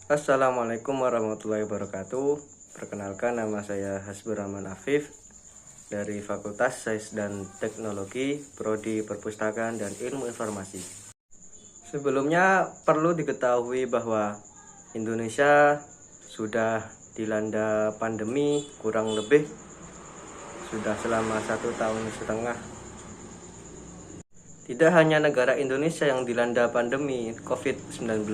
Assalamualaikum warahmatullahi wabarakatuh. Perkenalkan, nama saya Hasbur Rahman Afif dari Fakultas Sains dan Teknologi, Prodi Perpustakaan dan Ilmu Informasi. Sebelumnya perlu diketahui bahwa Indonesia sudah dilanda pandemi kurang lebih sudah selama 1,5 tahun. Tidak hanya negara Indonesia yang dilanda pandemi COVID-19,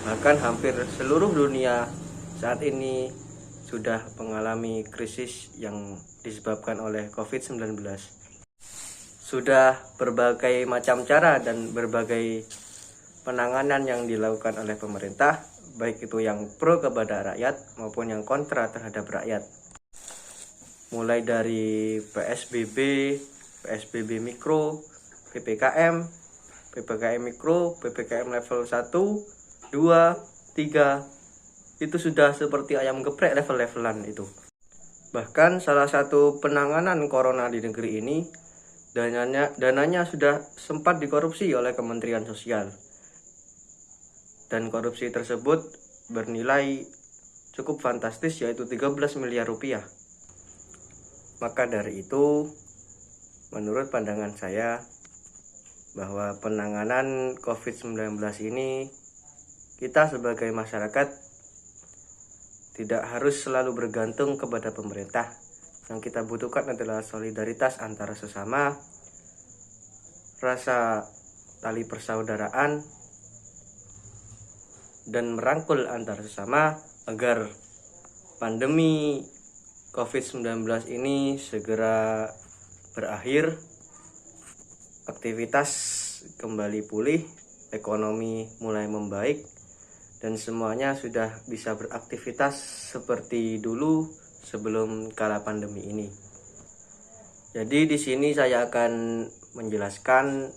bahkan hampir seluruh dunia saat ini sudah mengalami krisis yang disebabkan oleh COVID-19. Sudah berbagai macam cara dan berbagai penanganan yang dilakukan oleh pemerintah, baik itu yang pro kepada rakyat maupun yang kontra terhadap rakyat. Mulai dari PSBB, PSBB mikro, PPKM, PPKM mikro, PPKM level 1, 2, 3, itu sudah seperti ayam geprek level-levelan itu. Bahkan salah satu penanganan corona di negeri ini, dananya sudah sempat dikorupsi oleh Kementerian Sosial. Dan korupsi tersebut bernilai cukup fantastis, yaitu 13 miliar rupiah. Maka dari itu, menurut pandangan saya, bahwa penanganan COVID-19 ini, kita sebagai masyarakat tidak harus selalu bergantung kepada pemerintah. Yang kita butuhkan adalah solidaritas antara sesama, rasa tali persaudaraan, dan merangkul antar sesama agar pandemi COVID-19 ini segera berakhir, aktivitas kembali pulih, ekonomi mulai membaik, dan semuanya sudah bisa beraktivitas seperti dulu sebelum kala pandemi ini. Jadi di sini saya akan menjelaskan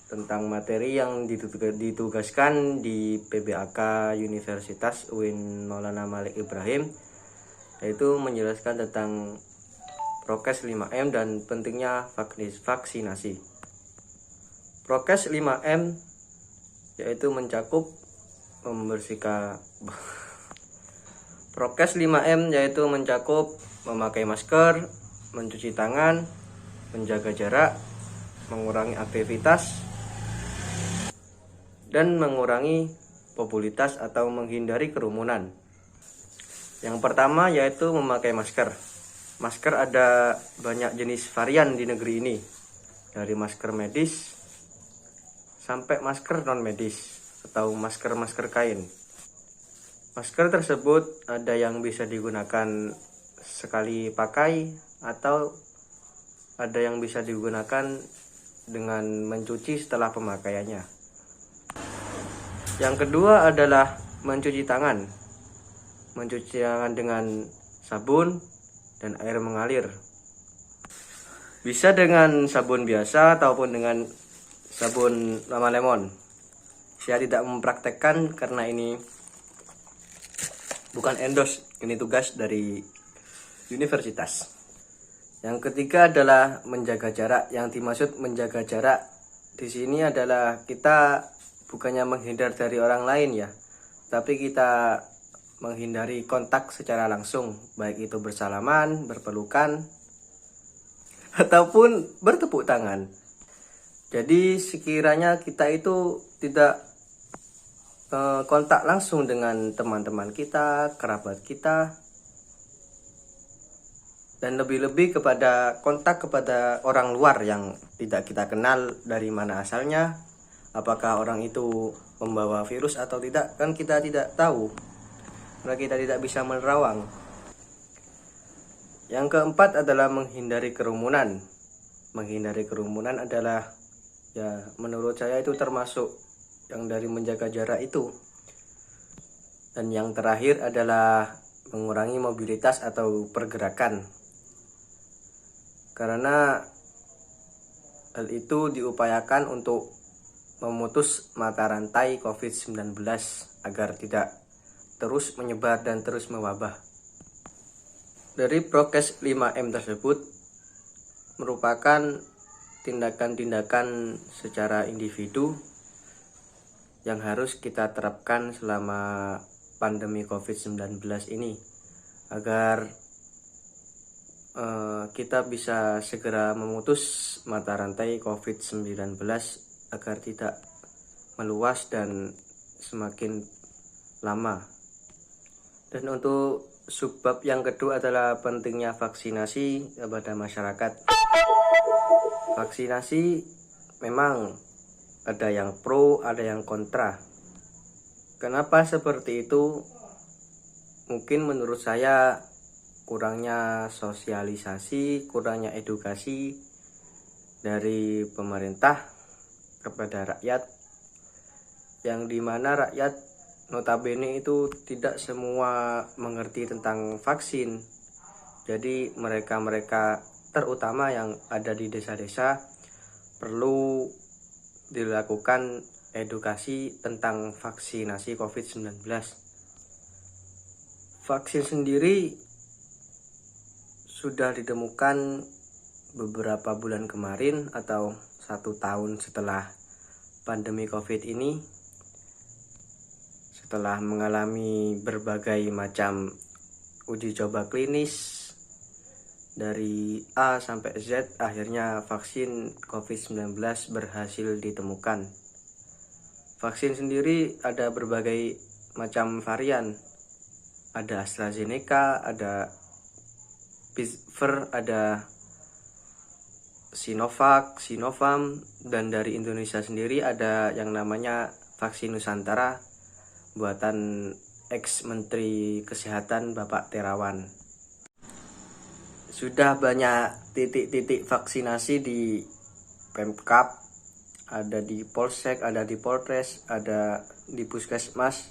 tentang materi yang ditugaskan di PBAK Universitas UIN Maulana Malik Ibrahim, yaitu menjelaskan tentang Prokes 5M dan pentingnya vaksinasi. Prokes 5M yaitu mencakup membersihkan Prokes 5M yaitu mencakup memakai masker, mencuci tangan, menjaga jarak, mengurangi aktivitas, dan mengurangi mobilitas atau menghindari kerumunan. Yang pertama yaitu memakai masker. Masker ada banyak jenis varian di negeri ini, dari masker medis sampai masker non medis atau masker kain. Masker tersebut ada yang bisa digunakan sekali pakai atau ada yang bisa digunakan dengan mencuci setelah pemakaiannya. Yang kedua adalah mencuci tangan. Mencuci tangan dengan sabun dan air mengalir. Bisa dengan sabun biasa ataupun dengan sabun Mama Lemon. Saya tidak mempraktekkan karena ini bukan endorse, ini tugas dari universitas. Yang ketiga adalah menjaga jarak. Yang dimaksud menjaga jarak di sini adalah kita bukannya menghindar dari orang lain ya, tapi kita menghindari kontak secara langsung, baik itu bersalaman, berpelukan, ataupun bertepuk tangan. Jadi sekiranya kita itu tidak kontak langsung dengan teman-teman kita, kerabat kita, dan lebih-lebih kepada kontak kepada orang luar yang tidak kita kenal dari mana asalnya, apakah orang itu membawa virus atau tidak, kan kita tidak tahu. Karena kita tidak bisa menerawang. Yang keempat adalah menghindari kerumunan. Menghindari kerumunan adalah, ya menurut saya itu termasuk yang dari menjaga jarak itu. Dan yang terakhir adalah mengurangi mobilitas atau pergerakan. Karena hal itu diupayakan untuk memutus mata rantai COVID-19 agar tidak terus menyebar dan terus mewabah. Dari Prokes 5M tersebut merupakan tindakan-tindakan secara individu yang harus kita terapkan selama pandemi COVID-19 ini agar kita bisa segera memutus mata rantai COVID-19 agar tidak meluas dan semakin lama. Dan untuk subbab yang kedua adalah pentingnya vaksinasi kepada masyarakat. Vaksinasi memang ada yang pro, ada yang kontra. Kenapa seperti itu? Mungkin menurut saya kurangnya sosialisasi, kurangnya edukasi dari pemerintah kepada rakyat, yang dimana rakyat notabene itu tidak semua mengerti tentang vaksin. Jadi mereka-mereka terutama yang ada di desa-desa perlu dilakukan edukasi tentang vaksinasi COVID-19. Vaksin sendiri sudah ditemukan beberapa bulan kemarin atau 1 tahun setelah pandemi COVID ini, setelah mengalami berbagai macam uji coba klinis dari A sampai Z, akhirnya vaksin COVID-19 berhasil ditemukan. Vaksin sendiri ada berbagai macam varian, ada AstraZeneca, ada Pfizer, ada Sinovac, Sinovac, dan dari Indonesia sendiri ada yang namanya vaksin Nusantara buatan ex-Menteri Kesehatan Bapak Terawan. Sudah banyak titik-titik vaksinasi di Pemkab, ada di Polsek, ada di Polres, ada di Puskesmas.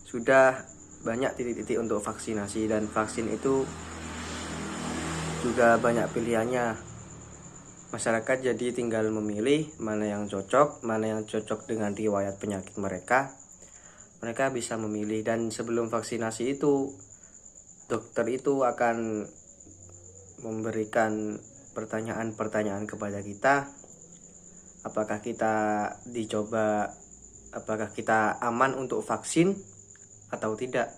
Sudah banyak titik-titik untuk vaksinasi, dan vaksin itu juga banyak pilihannya. Masyarakat jadi tinggal memilih mana yang cocok dengan riwayat penyakit mereka. Mereka bisa memilih, dan sebelum vaksinasi itu dokter itu akan memberikan pertanyaan-pertanyaan kepada kita. Apakah kita dicoba, apakah kita aman untuk vaksin atau tidak.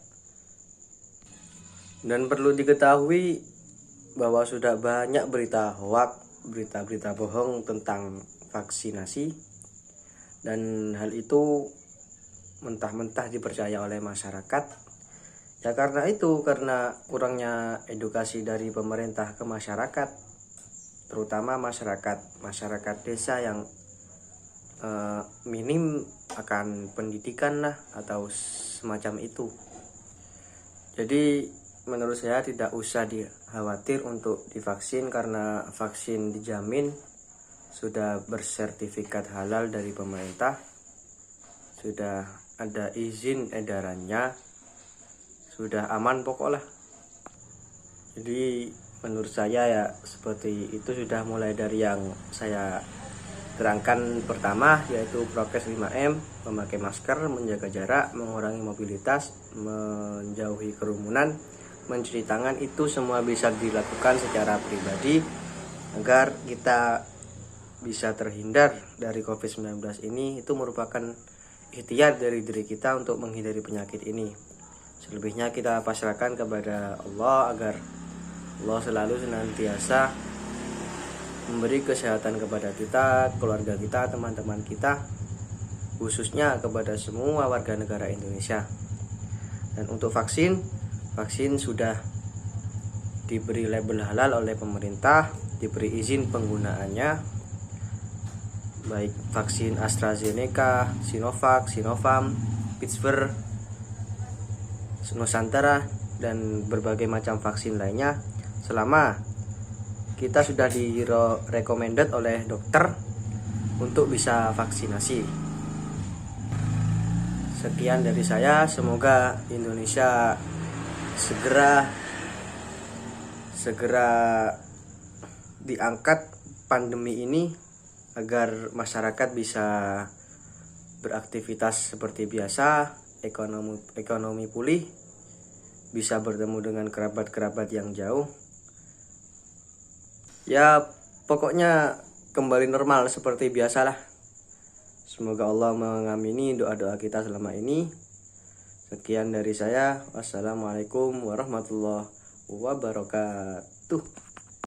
Dan perlu diketahui bahwa sudah banyak berita hoax, berita-berita bohong tentang vaksinasi, dan hal itu mentah-mentah dipercaya oleh masyarakat. Ya karena kurangnya edukasi dari pemerintah ke masyarakat, terutama masyarakat desa yang minim akan pendidikan lah atau semacam itu. Jadi menurut saya tidak usah khawatir untuk divaksin, karena vaksin dijamin sudah bersertifikat halal dari pemerintah, sudah ada izin edarannya, sudah aman pokoknya. Jadi menurut saya ya seperti itu, sudah mulai dari yang saya terangkan pertama, yaitu prokes 5M, memakai masker, menjaga jarak, mengurangi mobilitas, menjauhi kerumunan, mencuci tangan. Itu semua bisa dilakukan secara pribadi agar kita bisa terhindar dari COVID-19 ini. Itu merupakan ikhtiar dari diri kita untuk menghindari penyakit ini. Selebihnya kita pasrahkan kepada Allah agar Allah selalu senantiasa memberi kesehatan kepada kita, keluarga kita, teman-teman kita, khususnya kepada semua warga negara Indonesia. Dan untuk vaksin sudah diberi label halal oleh pemerintah, diberi izin penggunaannya, baik vaksin AstraZeneca, Sinovac, Sinovac, Pfizer, Nusantara, dan berbagai macam vaksin lainnya, selama kita sudah recommended oleh dokter untuk bisa vaksinasi. Sekian dari saya, semoga Indonesia segera diangkat pandemi ini agar masyarakat bisa beraktivitas seperti biasa, ekonomi pulih, bisa bertemu dengan kerabat-kerabat yang jauh. Ya pokoknya kembali normal seperti biasalah. Semoga Allah mengamini doa-doa kita selama ini. Sekian dari saya. Wassalamualaikum warahmatullahi wabarakatuh.